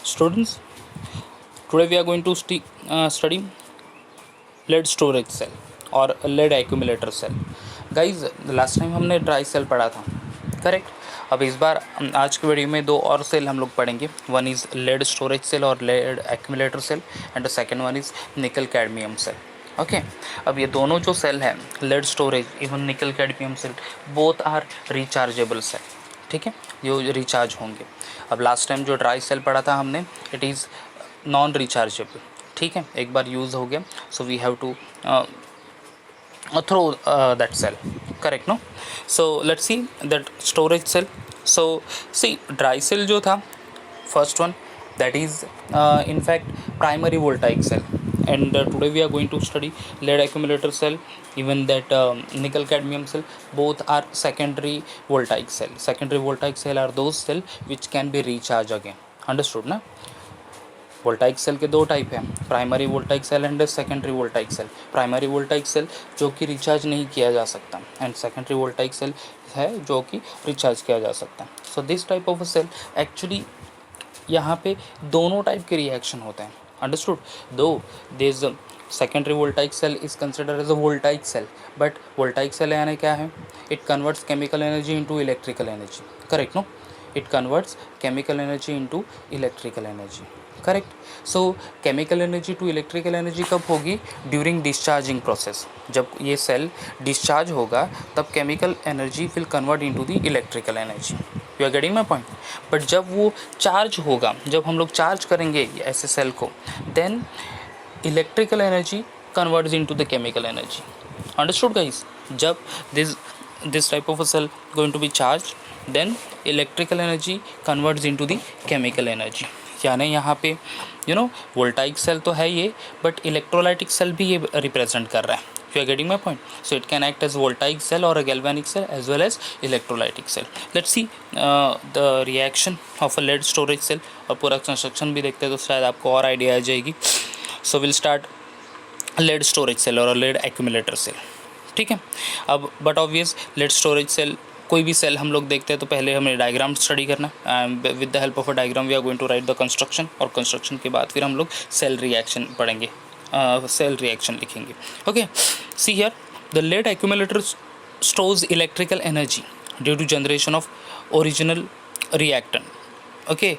Students, today we are going to study lead storage cell और lead accumulator cell. Guys, last time हमने dry cell पढ़ा था, correct. अब इस बार आज के वीडियो में दो और सेल हम लोग पढ़ेंगे. One is lead storage cell और lead accumulator cell and the second one is nickel cadmium cell. Okay. अब ये दोनों जो सेल हैं, lead storage even nickel cadmium cell, both are rechargeable cell. ठीक है, जो रिचार्ज होंगे. अब लास्ट टाइम जो ड्राई सेल पढ़ा था हमने, इट इज़ नॉन रिचार्जेबल. ठीक है, एक बार यूज़ हो गया, so we have to throw that cell, correct, no? So let's see that storage cell. So see, dry cell जो था, first one, that is in fact primary voltaic cell, and today we are going to study lead accumulator cell, even that nickel cadmium cell. Both are secondary voltaic cell. Secondary voltaic cell are those cell which can be recharged again. Understood ना? Voltaic cell के दो type हैं, primary voltaic cell and secondary voltaic cell. Primary voltaic cell जो कि recharge नहीं किया जा सकता, एंड सेकेंडरी वोल्टाइक सेल है जो कि रिचार्ज किया जा सकता है. So this type of cell actually यहाँ पे दोनों टाइप के रिएक्शन होते हैं. Understood. Though this secondary voltaic cell is considered as a voltaic cell, but voltaic cell यानी क्या है? It converts chemical energy into electrical energy. Correct, no? It converts chemical energy into electrical energy. Correct. So chemical energy to electrical energy कब होगी? During discharging process. जब ये cell discharge होगा तब chemical energy will convert into the electrical energy. You are getting my point. But जब वो charge होगा, जब हम लोग चार्ज करेंगे ऐसे सेल को, then electrical energy converts into the chemical energy. Understood guys? जब this type of a cell going to be charged, then electrical energy converts into the chemical energy. यानी यहाँ पे वोल्टाइक सेल तो है ये, बट इलेक्ट्रोलाइटिक सेल भी ये represent कर रहा है. You are getting my point. So it can act as voltaic cell और a galvanic cell as well as electrolytic cell. Let's see the reaction of a lead storage cell, और पूरा construction भी देखते हैं तो शायद आपको और आइडिया आ जाएगी. So will start lead storage cell और लेड एक्यूमुलेटर सेल. ठीक है. अब but obvious lead storage cell, कोई भी सेल हम लोग देखते हैं तो पहले हमें डायग्राम स्टडी करना. With the help of a diagram we are going to write the construction, और कंस्ट्रक्शन के बाद फिर हम लोग सेल रिएक्शन पढ़ेंगे, सेल रिएक्शन लिखेंगे. Okay. See here, the lead accumulator stores electrical energy due to generation of original reactant. Okay.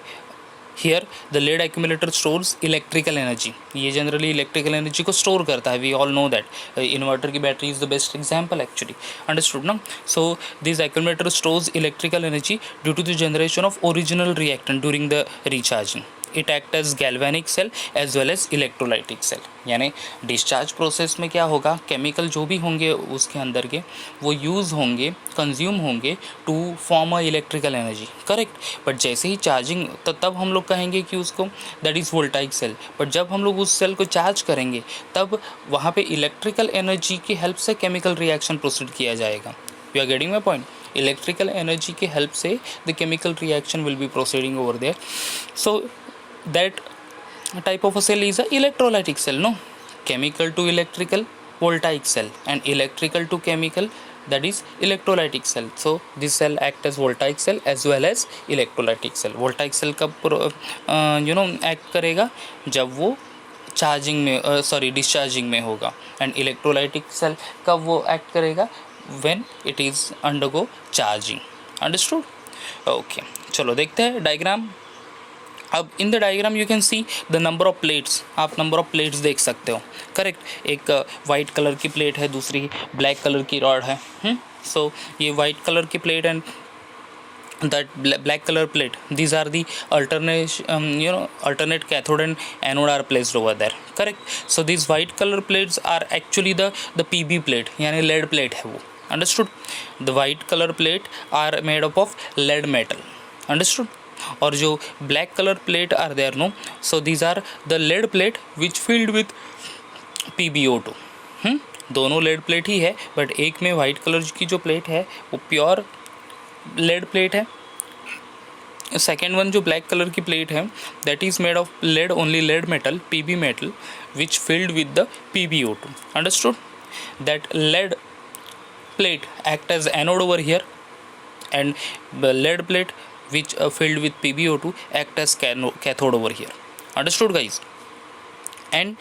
Here the lead accumulator stores electrical energy. ये generally electrical energy को store करता है. We all know that inverter की battery is the best example actually. Understood ना? So this accumulator stores electrical energy due to the generation of original reactant during the recharging. It act as galvanic cell as well as electrolytic cell. यानी discharge process में क्या होगा, chemical जो भी होंगे उसके अंदर के, वो यूज़ होंगे, कंज्यूम होंगे to form a electrical energy. Correct. But जैसे ही चार्जिंग, तो तब हम लोग कहेंगे कि उसको that is voltaic cell. But जब हम लोग उस सेल को चार्ज करेंगे तब वहाँ पे इलेक्ट्रिकल एनर्जी की हेल्प से केमिकल रिएक्शन प्रोसीड किया जाएगा. You are getting my point. Electrical energy की हेल्प से the chemical reaction will be proceeding over there. So that type of a cell is a electrolytic cell, no? Chemical to electrical, voltaic cell, and electrical to chemical, that is electrolytic cell. So this cell act as voltaic cell as well as electrolytic cell. voltaic cell कब act करेगा? जब वो charging में, discharging में होगा. And electrolytic cell कब वो act करेगा? When it is undergo charging. Understood? Okay. चलो देखते हैं डायग्राम. अब in the diagram you can see the number of plates. आप नंबर ऑफ प्लेट्स देख सकते हो. करेक्ट. एक वाइट कलर की प्लेट है, दूसरी ब्लैक कलर की रॉड है. सो ये वाइट कलर की plate and that black color plate, these are the alternate cathode and anode are placed over there. Correct. So these white color plates are actually the PB plate, यानी lead plate है वो. Understood? The white color plate are made up of lead metal. Understood? और जो black color plate are there, no, so these are the lead plate which filled with PbO2. दोनों lead plate ही है, but एक में white color की जो plate है वो प्योर lead plate है. सेकेंड वन जो ब्लैक कलर की प्लेट है, that is made of lead, only lead metal, PB metal, which filled with the PbO2. Understood? That lead plate act as anode over here, and the lead plate which filled with PbO2 act as cathode over here. Understood guys? And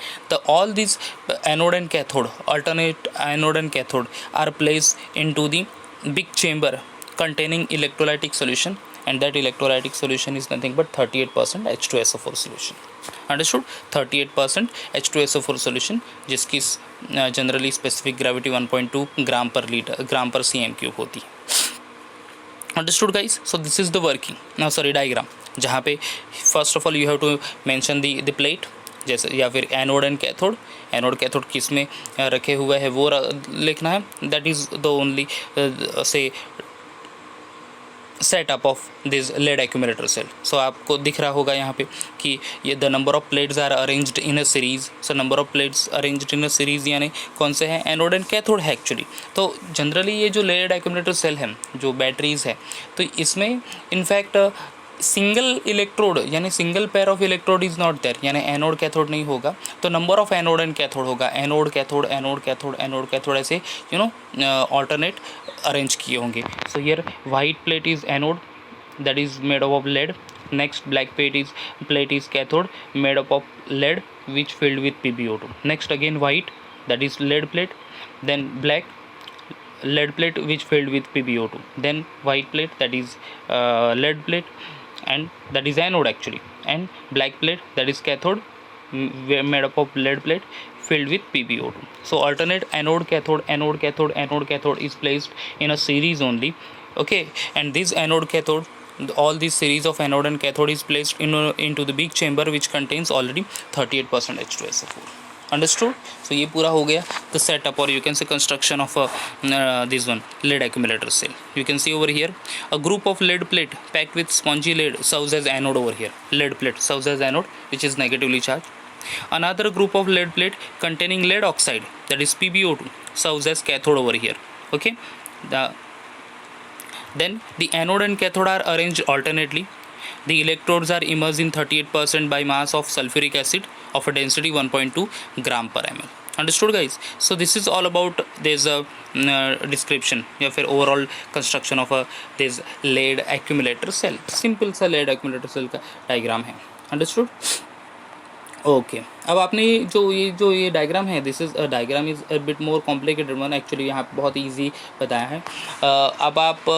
all these anode and cathode, alternate anode and cathode, are placed into the big chamber containing electrolytic solution, and that electrolytic solution is nothing but 38% H2SO4 solution. Understood? 38% H2SO4 solution, जिसकी generally specific gravity 1.2 ग्राम पर cm cube होती है. Understood guys? So this is the working, diagram, जहाँ पे first of all you have to mention the plate, जैसे या फिर anode and cathode. Anode cathode किस में रखे हुए है वो लिखना है. दैट इज़ द ओनली से setup of this lead accumulator cell. So आपको दिख रहा होगा यहाँ पे कि ये the number of plates are arranged in a series. So number of plates arranged in a series यानी कौन से हैं? एनोड एंड कैथोड है एक्चुअली. तो जनरली ये जो लेड एक्यूमुलेटर सेल है, जो बैटरीज है, तो इसमें इनफैक्ट सिंगल इलेक्ट्रोड यानी single pair of electrode is not there, यानी एनोड कैथोड नहीं होगा. तो number of anode and cathode होगा. Anode cathode anode cathode anode cathode, ऐसे ऑल्टरनेट अरेंज किए होंगे. So here white plate is anode, that is made up of lead. Next black plate is cathode, made up of lead which filled with PbO2. Next again white, that is lead plate. Then black lead plate which filled with PbO2. Then white plate, that is lead plate, and that is anode actually. And black plate, that is cathode, made up of lead plate filled with PbO2. So alternate anode cathode anode cathode anode cathode is placed in a series only. Okay, and this anode cathode, all these series of anode and cathode is placed into the big chamber which contains already 38% H2SO4. Understood? So ये पूरा हो गया the setup, or you can say construction of this one lead accumulator cell. You can see over here a group of lead plate packed with spongy lead serves as anode over here. Lead plate serves as anode, which is negatively charged. Another group of lead plate containing lead oxide, that is PbO2, serves as cathode over here. Okay, then the anode and cathode are arranged alternately. The electrodes are immersed in 38% by mass of sulfuric acid of a density 1.2 gram per ml. Understood guys? So this is all about this description या फिर overall construction of this lead accumulator cell. Simple सा lead accumulator cell का diagram है. Understood? Okay अब आपने जो ये diagram है, this is diagram is a bit more complicated one actually. यहाँ पे बहुत इजी बताया है. अब आप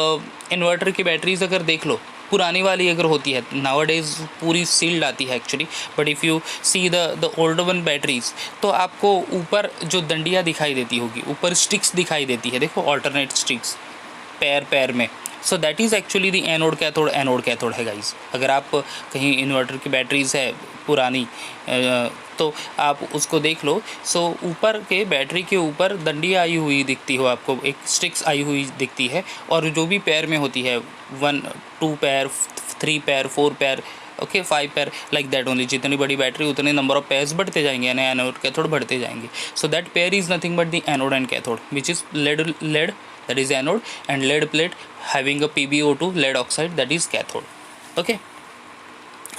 इन्वर्टर की बैटरीज अगर देख लो, पुरानी वाली अगर होती है, नाउअडेज पूरी सील्ड आती है actually, but if you see the older one batteries, तो आपको ऊपर जो डंडियाँ दिखाई देती होगी, ऊपर स्टिक्स दिखाई देती है, देखो ऑल्टरनेट स्टिक्स पैर में. So that is actually the anode cathode है गाइस. अगर आप कहीं इन्वर्टर की बैटरीज है पुरानी, तो आप उसको देख लो. सो ऊपर के बैटरी के ऊपर डंडी आई हुई दिखती हो आपको, एक स्टिक्स आई हुई दिखती है, और जो भी पैर में होती है 1 2 पैर 3 पैर 4 पैर, ओके 5 पैर, लाइक दैट ओनली. जितनी बड़ी बैटरी उतने नंबर ऑफ पेयर्स बढ़ते जाएंगे, यानी एनोड कैथोड बढ़ते जाएंगे. So that pair is nothing but the anode and cathode which is lead that is anode, and lead plate having a PbO2 lead oxide, that is cathode. Okay,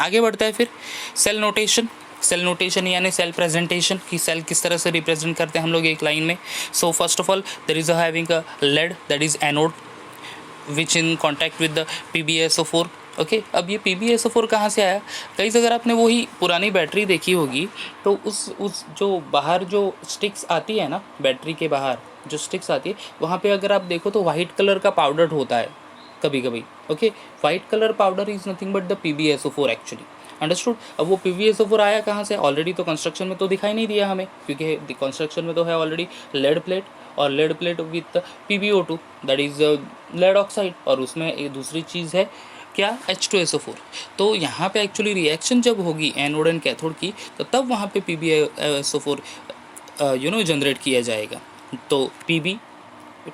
आगे बढ़ता है फिर cell notation यानी cell presentation, की cell किस तरह से represent करते हैं हम लोग एक लाइन में. So first of all there is having a lead, that is anode, which in contact with the PbSO4. Okay, अब ये PbSO4 कहाँ से आया गाइस? अगर आपने वही पुरानी बैटरी देखी होगी, तो उस जो बाहर जो स्टिक्स आती है ना, बैटरी के बाहर जो स्टिक्स आती है, वहाँ पे अगर आप देखो तो वाइट कलर का पाउडर होता है कभी कभी. Okay, white colour powder is nothing but the PbSO4 actually. Understood? अब वो PbSO4 आया कहाँ से? ऑलरेडी तो कंस्ट्रक्शन में तो दिखाई नहीं दिया हमें, क्योंकि कंस्ट्रक्शन में तो है ऑलरेडी लेड प्लेट, और lead plate with PbO2, that is lead oxide, और उसमें एक दूसरी चीज़ है क्या? H2SO4. तो यहाँ पे एक्चुअली रिएक्शन जब होगी एनोड एंड कैथोड की, तो तब वहाँ पे PbSO4 जनरेट किया जाएगा. तो Pb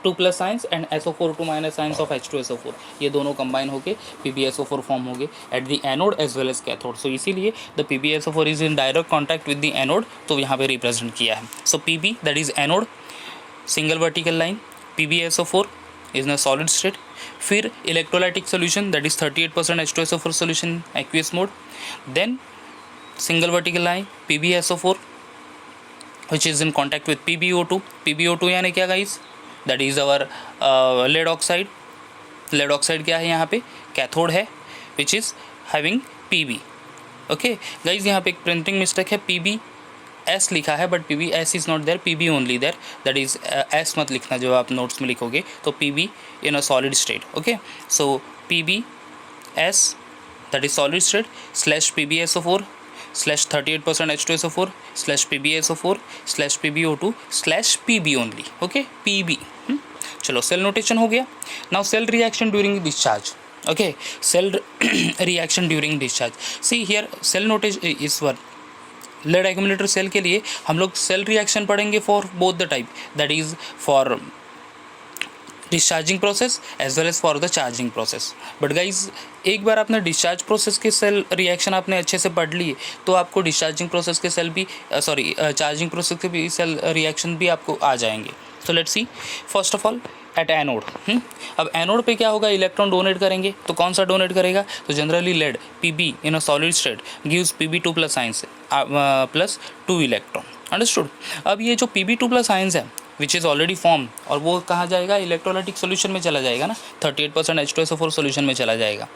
2+ ions and SO4 2- ions of H2SO4, ये दोनों कंबाइन होके PbSO4 फॉर्म हो गए at the anode as well as cathode. So इसीलिए the PbSO4 is in direct contact with the anode, तो यहाँ पे रिप्रेजेंट किया है. So Pb that is anode, single vertical line, PbSO4 is in a solid state. फिर electrolytic solution, that is 38% H2SO4 solution aqueous mode. Then single vertical line PbSO4 which is in contact with PbO2. PbO2 यानी क्या guys? That is our lead oxide. lead oxide क्या है यहाँ पे? Cathode है. Which is having PB. Okay guys, यहाँ पे एक प्रिंटिंग मिस्टेक है, पीबी एस लिखा है but PB S is not there, PB only there, that is S मत लिखना जब आप नोट्स में लिखोगे, तो PB in a solid state. Okay, so PB S that is solid state slash PbSO4 slash 38% H2SO4 slash PbSO4 slash PbO2 slash Pb only. okay, Pb. चलो cell notation हो गया. Now cell reaction during discharge. okay, cell reaction during discharge. see here cell notation is one lead accumulator cell के लिए हम लोग cell reaction पढ़ेंगे for both the type, that is for discharging process as well as for the charging process. But guys एक बार आपने discharge process के cell reaction आपने अच्छे से पढ़ लिए तो आपको डिस्चार्जिंग प्रोसेस के सेल भी चार्जिंग प्रोसेस के भी सेल रिएक्शन भी आपको आ जाएंगे. So let's see first of all at anode. अब एनोड पे क्या होगा, इलेक्ट्रॉन डोनेट करेंगे. तो कौन सा डोनेट करेगा, तो generally lead PB in a solid state gives Pb2 plus ions plus 2 electron. Understood. अब ये जो Pb2 प्लस आइंस है विच इज़ ऑलरेडी फॉर्म, और वो कहाँ जाएगा, इलेक्ट्रोलाइटिक सोल्यूशन में चला जाएगा ना, 38% H2SO4 सोल्यूशन में चला जाएगा.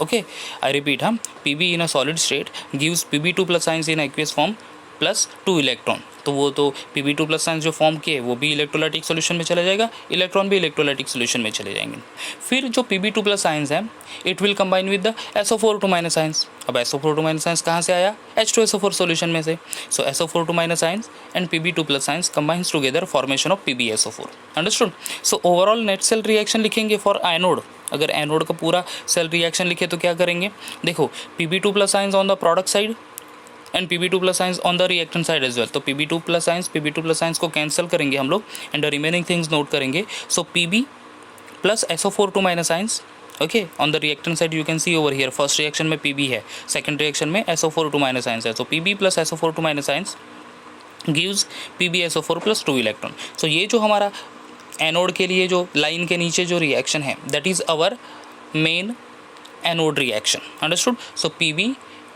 ओके, आई रिपीट, हम Pb in a solid state gives Pb2 plus science in aqueous form plus 2 electron. तो वो तो Pb2 प्लस साइंस जो फॉर्म किए वो भी इलेक्ट्रोलाइटिक सोल्यूशन में चला जाएगा, इलेक्ट्रॉन भी इलेक्ट्रोलाइटिक सोल्यूशन में चले जाएंगे. फिर जो Pb2 प्लस साइंस है it will combine with the SO4 minus science. अब SO4 माइनस साइंस कहाँ से आया, H2SO4 सोल्यूशन में से. सो SO4 minus science and Pb2 plus science combines together formation of PbSO4. Understood. So overall net cell reaction लिखेंगे for anode. अगर anode का पूरा सेल रिएक्शन लिखे तो क्या करेंगे, देखो Pb2 plus ions on the product side and Pb2 plus ions on the reactant side as well. तो Pb2 प्लस साइंस को कैंसिल करेंगे हम लोग and the remaining things note करेंगे. So Pb plus SO4 minus ions. Okay, on the reactant side you can see over here first reaction में Pb है, second reaction में SO4 minus ions है. So Pb plus SO4 minus ions gives PbSO4 plus 2 electron. So ये जो हमारा anode के लिए जो लाइन के नीचे जो रिएक्शन है that is our main anode reaction. Understood. So Pb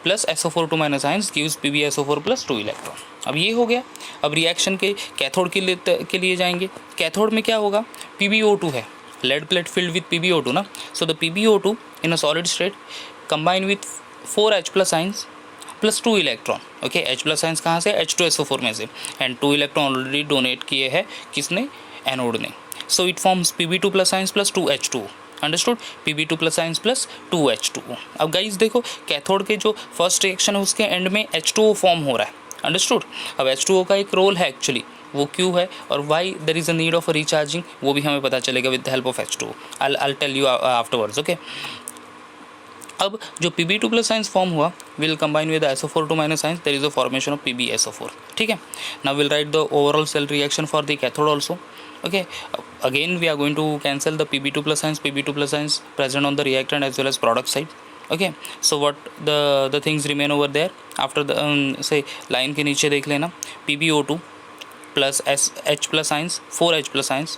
plus SO4 minus ions gives PbSO4 plus 2 electron. अब ये हो गया. अब रिएक्शन के कैथोड के लिए जाएंगे. कैथोड में क्या होगा, PbO2 है, lead plate filled with PbO2 ना. So the PbO2 in a solid state combine with 4H plus ions plus 2 electron. Okay, H plus ions कहाँ से, H2SO4 में से, एंड 2 इलेक्ट्रॉन ऑलरेडी डोनेट किए हैं किसने, एनोड ने. So it forms Pb2 plus ions plus 2H2. Understood. Pb2 plus science plus 2H2. अब guys देखो कैथोड के जो फर्स्ट रिएक्शन है उसके एंड में H2O फॉर्म हो रहा है. अंडरस्टूड. अब H2O का एक रोल है एक्चुअली, वो क्यों है और why there is a need of recharging, वो भी हमें पता चलेगा with the help of H2O. I tell you afterwards. Okay, अब जो Pb2 प्लस साइंस फॉर्म हुआ will combine with SO4 minus ions, there is a formation of PbSO4. ठीक है. Now will write the overall cell reaction for the cathode also. Okay, again we are going to cancel the Pb2 plus signs present on the reactant as well as product side. Okay, so what the things remain over there after the say line के नीचे देख लेना, PbO2 plus H plus signs 4H plus signs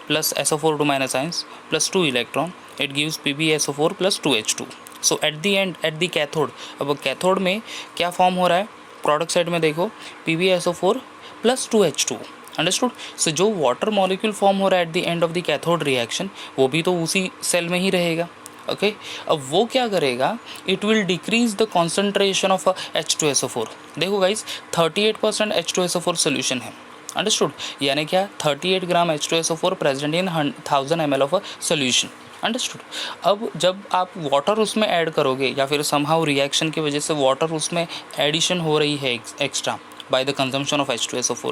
plus SO4 minus signs plus 2 electron, it gives PbSO4 plus 2H2. so at the end at the cathode, अब cathode में क्या form हो रहा है, प्रोडक्ट साइड में देखो PbSO4 plus 2H2. अंडरस्टूड. सो जो water molecule form हो रहा है at the end of the cathode reaction वो भी तो उसी सेल में ही रहेगा. ओके, अब वो क्या करेगा, it will decrease the concentration of H2SO4. देखो गाइज 38% H2SO4 सोल्यूशन है. अंडरस्टूड. यानी क्या, 38 ग्राम H2SO4 present in 1000 ml of a solution. Understood. अब जब आप वाटर उसमें ऐड करोगे या फिर समहाउ रिएक्शन की वजह से वाटर उसमें एडिशन हो रही है extra by the consumption of H2SO4.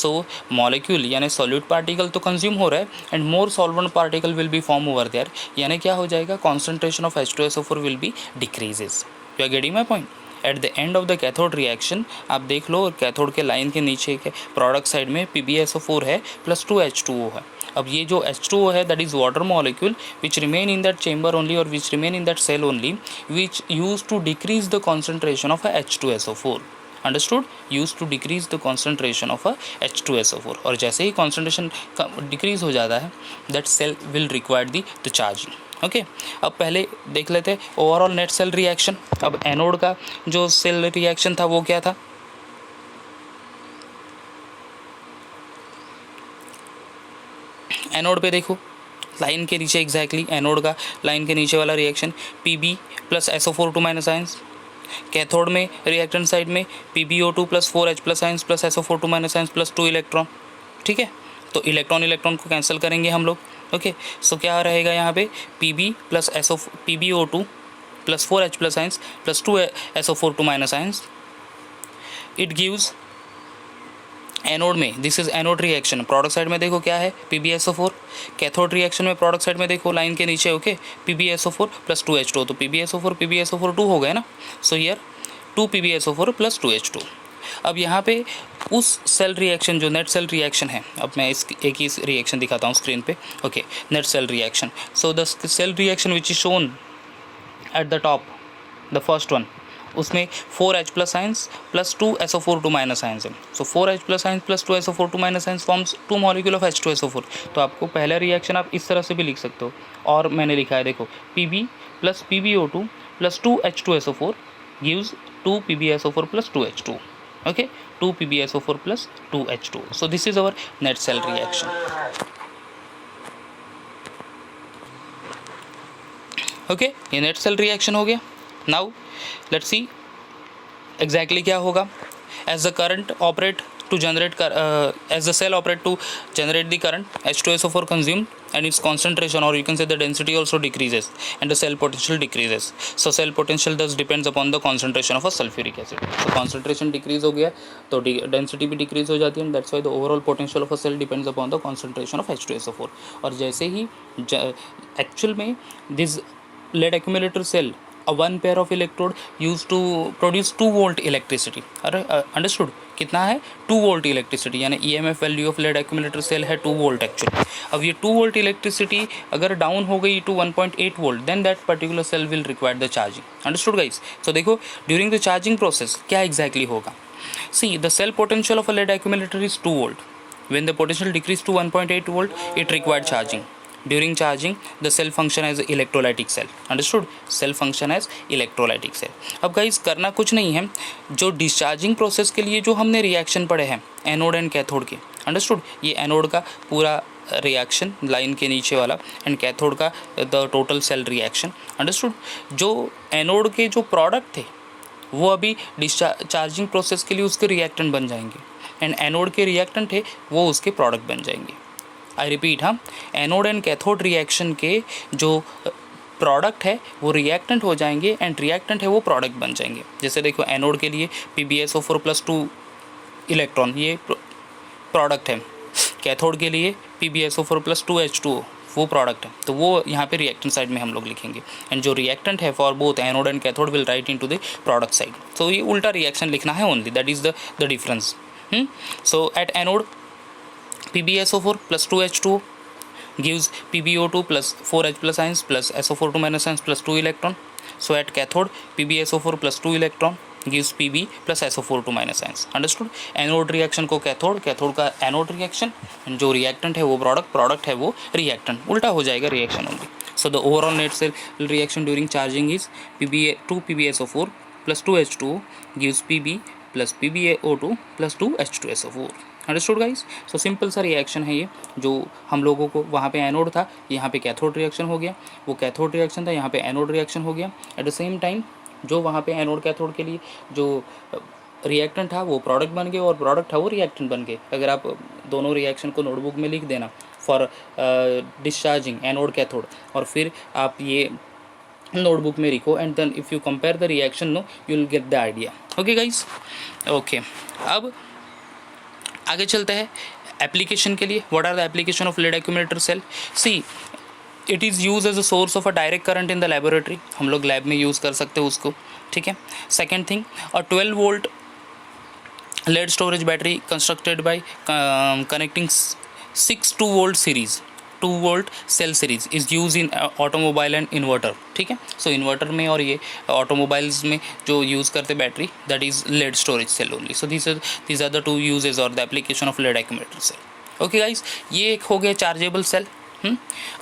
so molecule यानी solute particle तो consume हो रहा है and more solvent particle will be form over there. यानी क्या हो जाएगा, concentration of H2SO4 will be decreases. you are getting my point. at the end of the cathode reaction आप देख लो कैथोड के लाइन के नीचे के प्रोडक्ट साइड में PbSO4 है प्लस 2H2O है. अब ये जो H2O है that is water molecule which remain in that chamber only or which remain in that cell only which used to decrease the concentration of H2SO4. Understood. Use to decrease the concentration of H2SO4. और जैसे ही concentration decrease हो जाता है that cell will require the charging. Okay, अब पहले देख लेते हैं ओवरऑल नेट सेल रिएक्शन. अब एनोड का जो सेल रिएक्शन था वो क्या था, एनोड पे देखो लाइन के नीचे एग्जैक्टली एनोड का लाइन के नीचे वाला reaction Pb plus SO4 2 minus ions, cathode में रिएक्टेंट साइड में PbO2 plus 4H plus ions plus SO4 2 minus ions plus 2 electron. ठीक है, तो इलेक्ट्रॉन को कैंसिल करेंगे हम लोग। ओके, सो क्या रहेगा यहाँ पे Pb plus PbO2 plus 4H plus ions plus 2 SO4 2 minus ions. It gives anode में, this is anode reaction, product side में देखो क्या है PbSO4, कैथोड रिएक्शन में प्रोडक्ट साइड में देखो लाइन के नीचे ओके PbSO4 प्लस 2H2, तो PbSO4 2 हो गए ना, so here 2 PbSO4 plus 2H2। अब यहाँ पे उस सेल रिएक्शन जो नेट सेल रिएक्शन है, अब मैं इस एक ही रिएक्शन दिखाता हूँ स्क्रीन पे। Okay, net cell reaction, so the cell reaction which is shown at the top, the first one, उसमें 4H plus ions plus 2 SO4 2 minus ions है। So 4H plus ions plus 2 SO4 2 minus ions forms 2 molecule of H2SO4। तो आपको पहला reaction आप इस तरह से भी लिख सकते हो, और मैंने लिखा है देखो Pb plus PbO2 plus 2 H2SO4 gives 2 PbSO4 plus 2H2। Okay, 2 PbSO4 plus 2H2। So this is our net cell reaction. Okay, ये नेट सेल रिएक्शन हो गया। नाउ लेट्स सी एग्जैक्टली क्या होगा। As the current operate to generate as the cell operate to generate the current, H2SO4 consumed and its concentration, or you can say the density also decreases and the cell potential decreases. So cell potential thus depends upon the concentration of a sulfuric acid. So concentration decrease हो गया तो density भी decrease हो जाती है, and that's why the overall potential of a cell depends upon the concentration of H2SO4. और जैसे ही actual में this lead accumulator cell, a one pair of electrode used to produce 2 volt electricity. अरे understood, कितना है 2 volt electricity, यानी EMF value of lead accumulator cell है 2 volt actually. अब ये 2 volt इलेक्ट्रिसिटी अगर डाउन हो गई to 1.8 volt, then that particular cell will require the charging. Understood guys? So देखो ड्यूरिंग द चार्जिंग प्रोसेस क्या एग्जैक्टली होगा। See the cell potential of a lead accumulator is 2 volt. When the potential decreased to 1.8 volt, it required charging. During charging, the cell function as electrolytic cell. Understood? Cell function as electrolytic cell. अब guys करना कुछ नहीं है, जो discharging process के लिए जो हमने रिएक्शन पढ़े हैं एनोड एंड कैथोड के, अंडरस्टूड, ये एनोड का पूरा रिएक्शन लाइन के नीचे वाला एंड कैथोड का the total sale reaction, understood. जो एनोड के जो प्रोडक्ट थे वो अभी डिस्चार्जिंग प्रोसेस के लिए उसके रिएक्टेंट बन जाएंगे, एंड एनोड के रिएक्टेंट थे वो उसके प्रोडक्ट बन जाएंगे। आई रिपीट, हाँ, एनोड एंड कैथोड रिएक्शन के जो प्रोडक्ट है वो रिएक्टेंट हो जाएंगे एंड रिएक्टेंट है वो प्रोडक्ट बन जाएंगे। जैसे देखो एनोड के लिए PbSO4 प्लस 2 इलेक्ट्रॉन ये प्रोडक्ट है, कैथोड के लिए PbSO4 प्लस 2H2O वो प्रोडक्ट है, तो वो यहाँ पे रिएक्टेंट साइड में हम लोग लिखेंगे, एंड जो रिएक्टेंट है for both anode and cathode will write into the product side. तो ये उल्टा रिएक्शन लिखना है only, that is the difference. So at anode PbSO4 plus 2H2O gives PbO2 plus 4H plus ions plus SO4 2 minus ions plus 2 electron. So at cathode PbSO4 plus 2 electron gives Pb plus SO4 2 minus ions. Understood? Anode reaction को cathode, cathode का anode reaction, जो reactant है वो product, product है वो reactant, उल्टा हो जाएगा reaction only. So the overall net cell reaction during charging is 2 PbSO4 plus 2H2O gives Pb plus PbO2 plus 2 H2SO4. Understood guys? So simple सा रिएक्शन है ये, जो हम लोगों को वहाँ पे एनोड था, यहाँ पे कैथोड रिएक्शन हो गया, वो कैथोड रिएक्शन था, यहाँ पे एनोड रिएक्शन हो गया। एट द सेम टाइम जो वहाँ पे एनोड कैथोड के लिए जो रिएक्टेंट था वो प्रोडक्ट बन गए और प्रोडक्ट था वो रिएक्टेंट बन गए। अगर आप दोनों रिएक्शन को नोटबुक में लिख देना फॉर डिस्चार्जिंग एनोड कैथोड, और फिर आप ये नोटबुक में लिखो, and then if you compare the reaction no you will get the idea. Okay guys? Okay, अब आगे चलते हैं एप्लीकेशन के लिए। What are the application of lead accumulator cell? See it is use as a source of a direct current in the laboratory, हम लोग lab में use कर सकते हैं उसको, ठीक है। सेकेंड थिंग, और 12 volt lead storage battery constructed by connecting 6 2 volt series, 2 volt cell series is used in automobile and inverter, ठीक है। सो इन्वर्टर में और ये ऑटोमोबाइल्स में जो यूज़ करते battery, that is lead storage cell only. So these are the 2 uses और the application of lead accumulator cell. Okay guys, ये एक हो गया चार्जेबल सेल।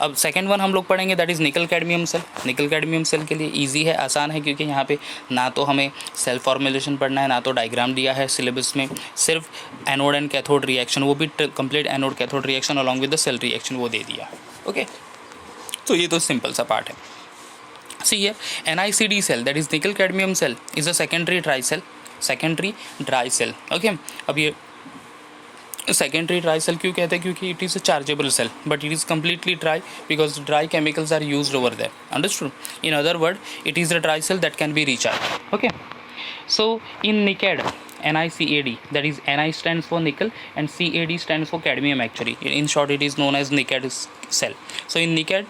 अब सेकेंड वन हम लोग पढ़ेंगे, that is nickel cadmium cell. Nickel cadmium cell के लिए इजी है, आसान है, क्योंकि यहाँ पे ना तो हमें सेल फॉर्मुलेशन पढ़ना है, ना तो डायग्राम दिया है सिलेबस में, सिर्फ एनोड एंड कैथोड रिएक्शन, वो भी complete anode cathode reaction along with the cell reaction वो दे दिया है। ओके, तो ये तो सिंपल सा पार्ट है. See here, NiCd cell, that is nickel cadmium cell, is a secondary dry cell. Okay. अब ये सेकेंडरी ड्राई सेल क्यों कहते हैं? क्योंकि it is a chargeable cell, but it is completely dry because dry chemicals are used over there. Understood? In other word, it is a dry cell that can be recharge. Okay. So in NiCad, NiCad, that is Ni stands for nickel and Cad stands for cadmium actually. In short, it is known as NiCad cell. So in NiCad,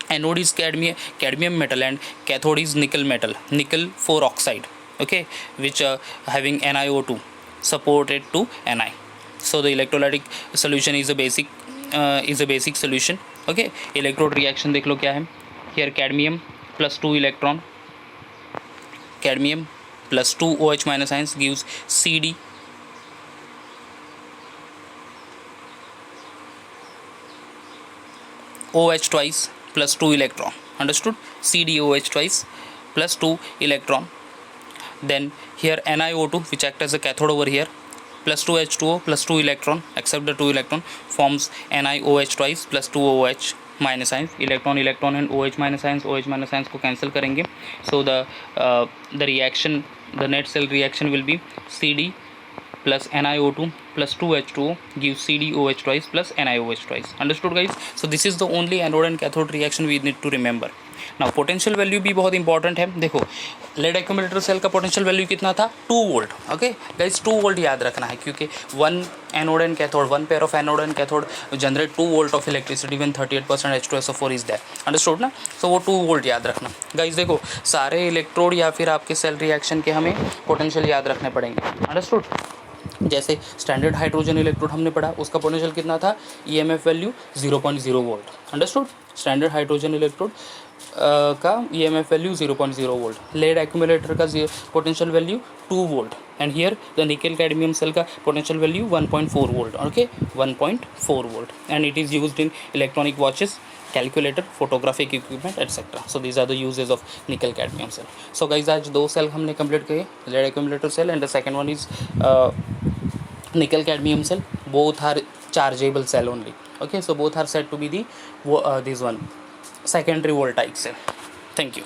anode is cadmium metal and cathode is nickel metal, nickel 4 oxide. Okay, which having NiO2 supported to Ni. So the electrolytic solution is a basic solution. Okay, electrode reaction देख लो क्या है. Here cadmium plus 2 electron, cadmium plus 2 OH minus ions gives Cd OH twice plus 2 electron. Understood? CdOH twice plus 2 electron. Then here NiO2 which act as a cathode over here plus 2 H2O plus 2 electron, except the 2 electron forms NiOH twice plus 2 OH minus ions. Electron and OH minus ions को cancel करेंगे. So the reaction, the net cell reaction will be Cd plus NiO2 plus 2 H2O gives CdOH twice plus NiOH twice. Understood guys? So this is the only anode and cathode reaction we need to remember. Now potential value भी बहुत important है. देखो lead accumulator cell का potential value कितना था? 2 volt. Okay guys, 2 volt याद रखना है क्योंकि one anode and cathode, one pair of anode and cathode generate 2 volt of electricity when 38% H2SO4 is there. Understood ना? सो वो 2 वोल्ट याद रखना. गाइस देखो, सारे इलेक्ट्रोड या फिर आपके सेल रिएक्शन के हमें पोटेंशियल याद रखने पड़ेंगे. अंडरस्टूड? जैसे स्टैंडर्ड हाइड्रोजन इलेक्ट्रोड हमने पढ़ा, उसका पोटेंशियल कितना था? EMF value 0.0 volt. Understood? Standard hydrogen electrode का EMF value 0.0 volt. Lead accumulator का potential value 2 volt. And here the nickel cadmium cell का potential value 1.4 volt. Okay, 1.4 volt. And it is used in electronic watches, calculator, photographic equipment etcetera. So these are the uses of nickel cadmium cell. So guys आज 2 cell हमने complete किए, lead accumulator cell and the second one is nickel cadmium cell. Both are chargeable cell only. Okay, so both are said to be the this one secondary voltaic cell. Thank you.